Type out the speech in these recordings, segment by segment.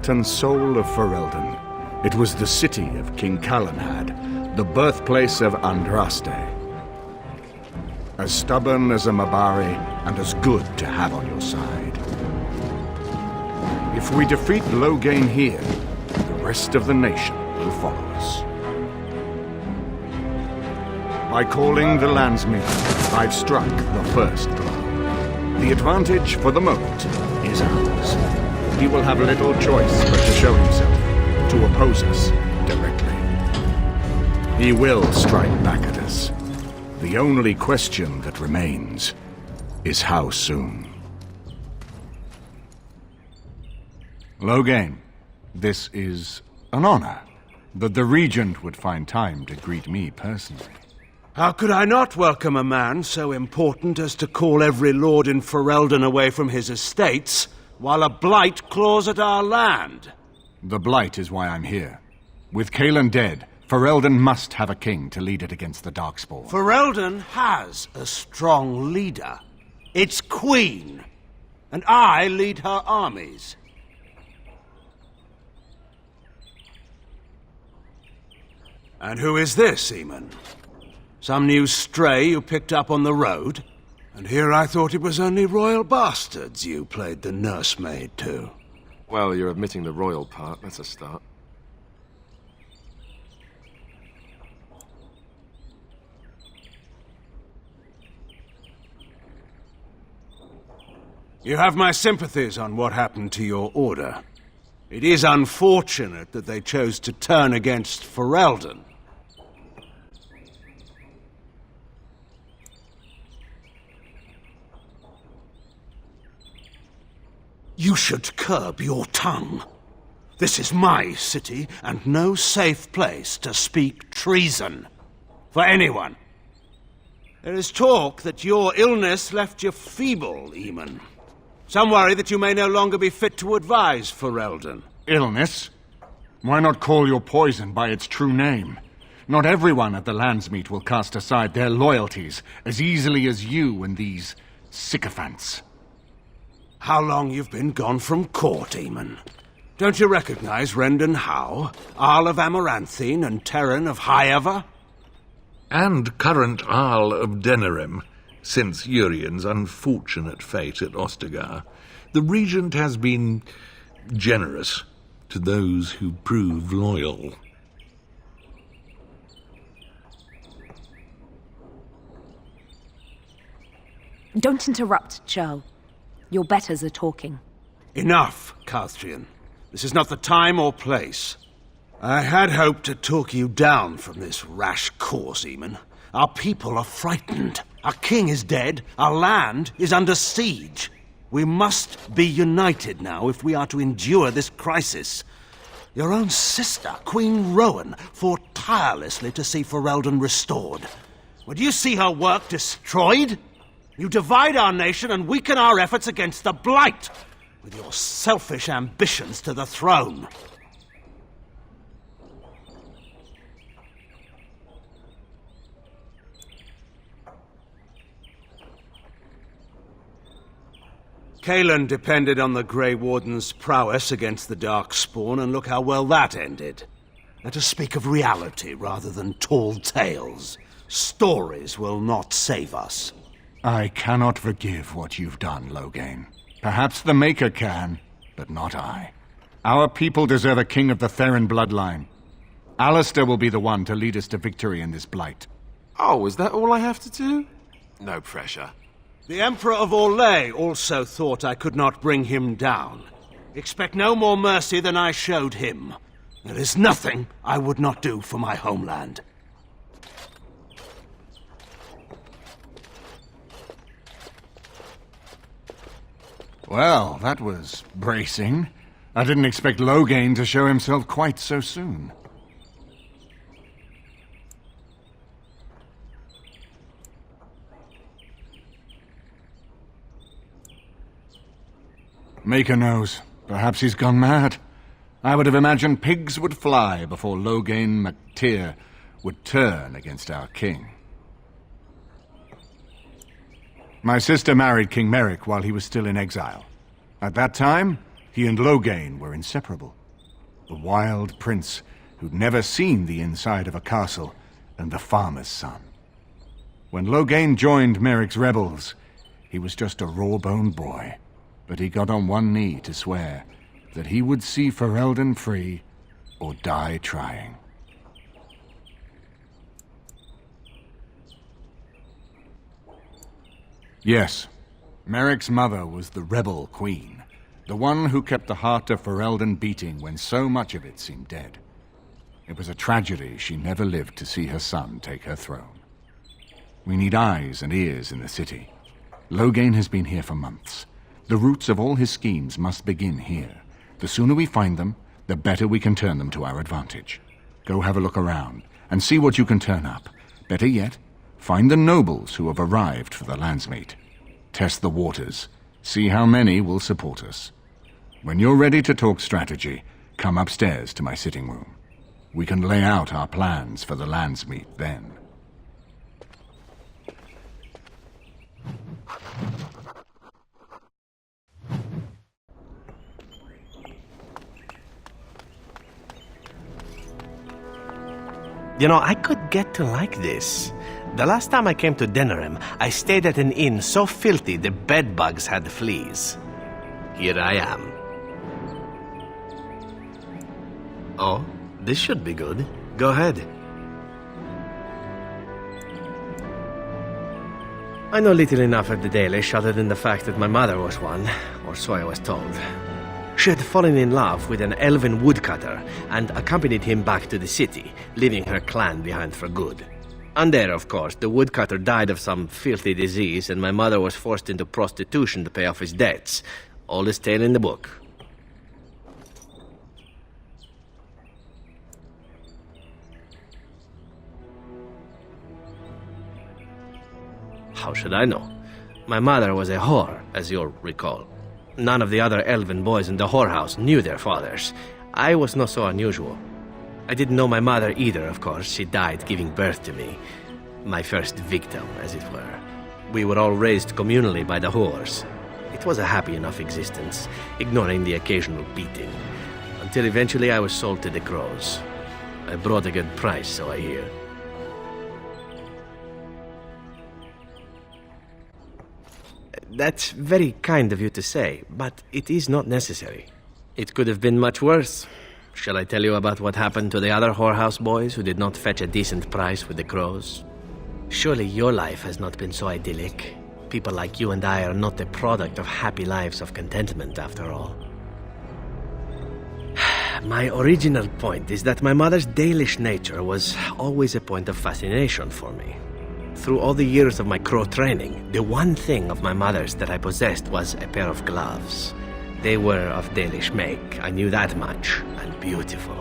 heart and soul of Ferelden. It was the city of King Calenhad, the birthplace of Andraste. As stubborn as a Mabari, and as good to have on your side. If we defeat Loghain here, the rest of the nation will follow us. By calling the Landsmeet, I've struck the first blow. The advantage, for the moment, is ours. He will have little choice but to show himself, to oppose us directly. He will strike back at us. The only question that remains is how soon. Loghain, this is an honor, that the Regent would find time to greet me personally. How could I not welcome a man so important as to call every lord in Ferelden away from his estates, while a blight claws at our land? The blight is why I'm here. With Cailan dead, Ferelden must have a king to lead it against the Darkspawn. Ferelden has a strong leader. Its queen. And I lead her armies. And who is this, Eamon? Some new stray you picked up on the road? And here I thought it was only royal bastards you played the nursemaid to. Well, you're admitting the royal part. That's a start. You have my sympathies on what happened to your order. It is unfortunate that they chose to turn against Ferelden. You should curb your tongue. This is my city, and no safe place to speak treason. For anyone. There is talk that your illness left you feeble, Eamon. Some worry that you may no longer be fit to advise Ferelden. Illness? Why not call your poison by its true name? Not everyone at the Landsmeet will cast aside their loyalties as easily as you and these sycophants. How long you've been gone from court, Eamon? Don't you recognize Rendon Howe, Arl of Amaranthine and Terran of Highever? And current Arl of Denerim, since Urien's unfortunate fate at Ostagar. The Regent has been generous to those who prove loyal. Don't interrupt, Churl. Your betters are talking. Enough, Calthrian. This is not the time or place. I had hoped to talk you down from this rash course, Eamon. Our people are frightened. Our king is dead. Our land is under siege. We must be united now if we are to endure this crisis. Your own sister, Queen Rowan, fought tirelessly to see Ferelden restored. Would you see her work destroyed? You divide our nation and weaken our efforts against the Blight, with your selfish ambitions to the throne. Cailan depended on the Grey Warden's prowess against the Darkspawn, and look how well that ended. Let us speak of reality rather than tall tales. Stories will not save us. I cannot forgive what you've done, Loghain. Perhaps the Maker can, but not I. Our people deserve a king of the Theron bloodline. Alistair will be the one to lead us to victory in this blight. Oh, is that all I have to do? No pressure. The Emperor of Orlais also thought I could not bring him down. Expect no more mercy than I showed him. There is nothing I would not do for my homeland. Well, that was bracing. I didn't expect Loghain to show himself quite so soon. Maker knows. Perhaps he's gone mad. I would have imagined pigs would fly before Loghain MacTyr would turn against our king. My sister married King Merrick while he was still in exile. At that time, He and Loghain were inseparable. The wild prince who'd never seen the inside of a castle, and the farmer's son. When Loghain joined Merrick's rebels, he was just a raw-boned boy, but he got on one knee to swear that he would see Ferelden free or die trying. Yes, Merrick's mother was the rebel queen, the one who kept the heart of Ferelden beating when so much of it seemed dead. It was a tragedy she never lived to see her son take her throne. We need eyes and ears in the city. Loghain has been here for months. The roots of all his schemes must begin here. The sooner we find them, the better we can turn them to our advantage. Go have a look around and see what you can turn up. Better yet, find the nobles who have arrived for the Landsmeet. Test the waters. See how many will support us. When you're ready to talk strategy, come upstairs to my sitting room. We can lay out our plans for the Landsmeet then. You know, I could get to like this. The last time I came to Denerim, I stayed at an inn so filthy the bedbugs had fleas. Here I am. Oh, this should be good. Go ahead. I know little enough of the Dalish other than the fact that my mother was one, or so I was told. She had fallen in love with an elven woodcutter and accompanied him back to the city, leaving her clan behind for good. And there, of course, the woodcutter died of some filthy disease and my mother was forced into prostitution to pay off his debts. Oldest tale in the book. How should I know? My mother was a whore, as you'll recall. None of the other elven boys in the whorehouse knew their fathers. I was not so unusual. I didn't know my mother either, of course. She died giving birth to me. My first victim, as it were. We were all raised communally by the whores. It was a happy enough existence, ignoring the occasional beating. Until eventually I was sold to the crows. I brought a good price, so I hear. That's very kind of you to say, but it is not necessary. It could have been much worse. Shall I tell you about what happened to the other whorehouse boys who did not fetch a decent price with the crows? Surely your life has not been so idyllic. People like you and I are not the product of happy lives of contentment, after all. My original point is that my mother's Dalish nature was always a point of fascination for me. Through all the years of my crow training, the one thing of my mother's that I possessed was a pair of gloves. They were of Dalish make, I knew that much, and beautiful.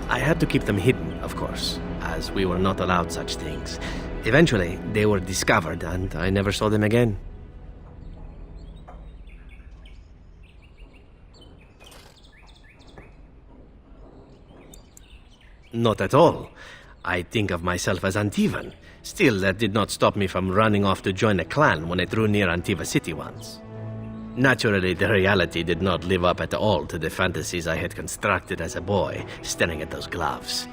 I had to keep them hidden, of course, as we were not allowed such things. Eventually, they were discovered, and I never saw them again. Not at all. I think of myself as Antivan. Still, that did not stop me from running off to join a clan when I drew near Antiva City once. Naturally, the reality did not live up at all to the fantasies I had constructed as a boy, staring at those gloves.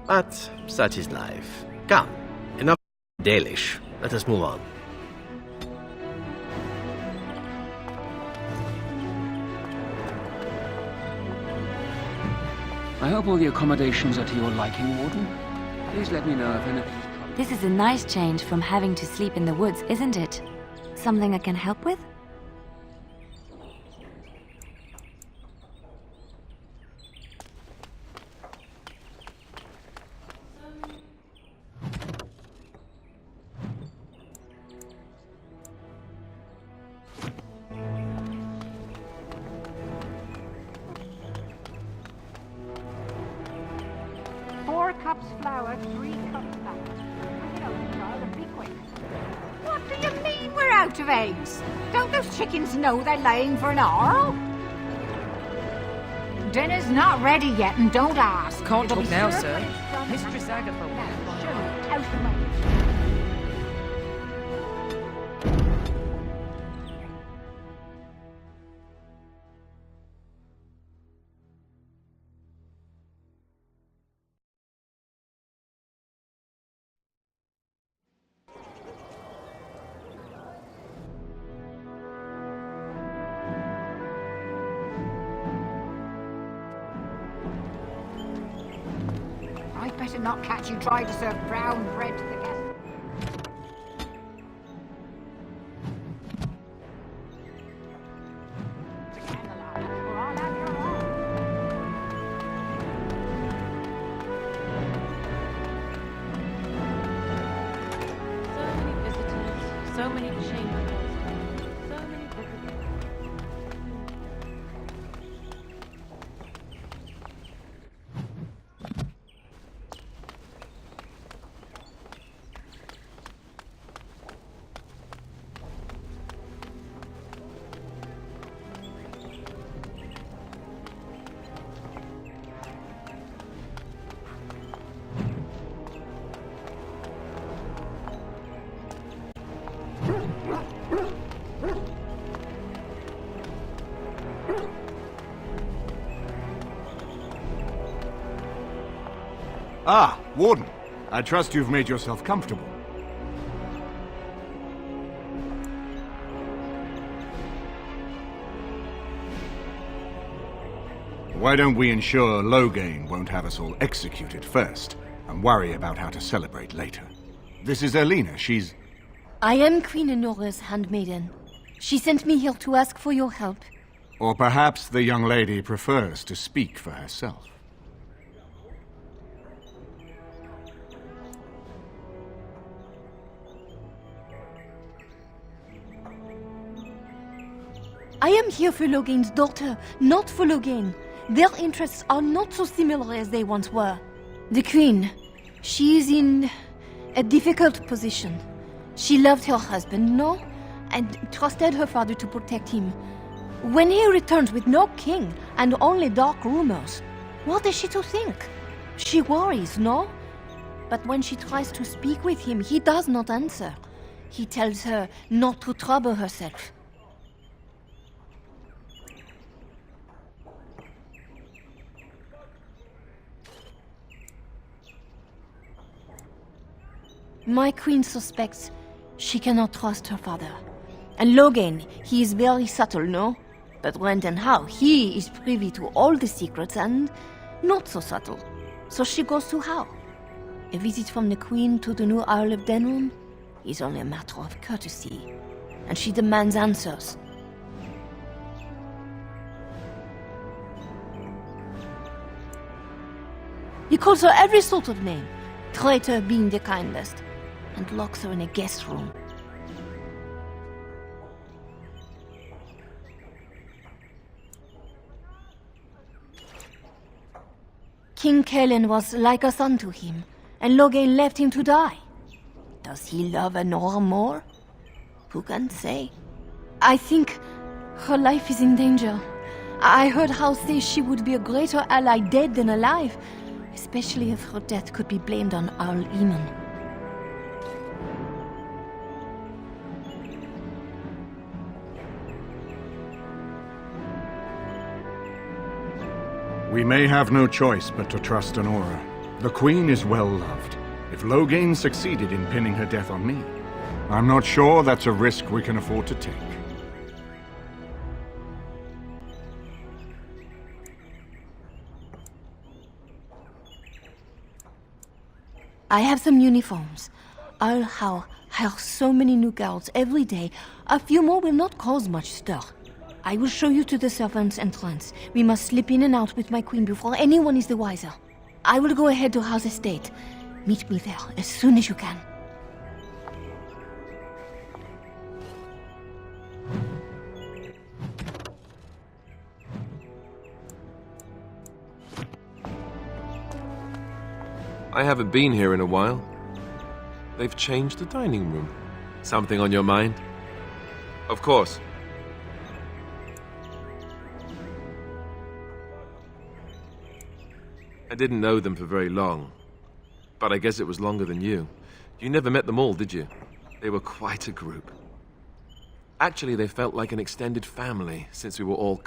But such is life. Come, enough Dalish. Let us move on. I hope all the accommodations are to your liking, Warden. Please let me know if anything... This is a nice change from having to sleep in the woods, isn't it? Something I can help with? Four cups flour, 3 cups flour. What do you mean we're out of eggs? Don't those chickens know they're laying for an hour? Dinner's not ready yet, and don't ask. Can't It'll talk be now, served sir. when it's done. Mistress Agatha will Now, show me, out the way. I'd better not catch you trying to serve brown bread to the guests. So many chambers, so many visitors. Ah, Warden. I trust you've made yourself comfortable. Why don't we ensure Loghain won't have us all executed first, and worry about how to celebrate later? This is Erlina. She's... I am Queen Enora's handmaiden. She sent me here to ask for your help. Or perhaps the young lady prefers to speak for herself. I am here for Loghain's daughter, not for Loghain. Their interests are not so similar as they once were. The Queen, she is in a difficult position. She loved her husband, no? And trusted her father to protect him. When he returns with no king and only dark rumors, what is she to think? She worries, no? But when she tries to speak with him, he does not answer. He tells her not to trouble herself. My queen suspects she cannot trust her father. And Loghain, he is very subtle, no? But when and how, he is privy to all the secrets and not so subtle. So she goes to how? A visit from the queen to the new Isle of Denrim is only a matter of courtesy. And she demands answers. He calls her every sort of name, traitor being the kindest, and locks her in a guest room. King Kellen was like a son to him, and Loghain left him to die. Does he love Enora more? Who can say? I think her life is in danger. I heard House say she would be a greater ally dead than alive, especially if her death could be blamed on Arl Eamon. We may have no choice but to trust Enora. The Queen is well loved. If Loghain succeeded in pinning her death on me, I'm not sure that's a risk we can afford to take. I have some uniforms. I'll hire so many new guards every day. A few more will not cause much stir. I will show you to the servants' entrance. We must slip in and out with my queen before anyone is the wiser. I will go ahead to House Estate. Meet me there as soon as you can. I haven't been here in a while. They've changed the dining room. Something on your mind? Of course. I didn't know them for very long, but I guess it was longer than you. You never met them all, did you? They were quite a group. Actually, they felt like an extended family since we were all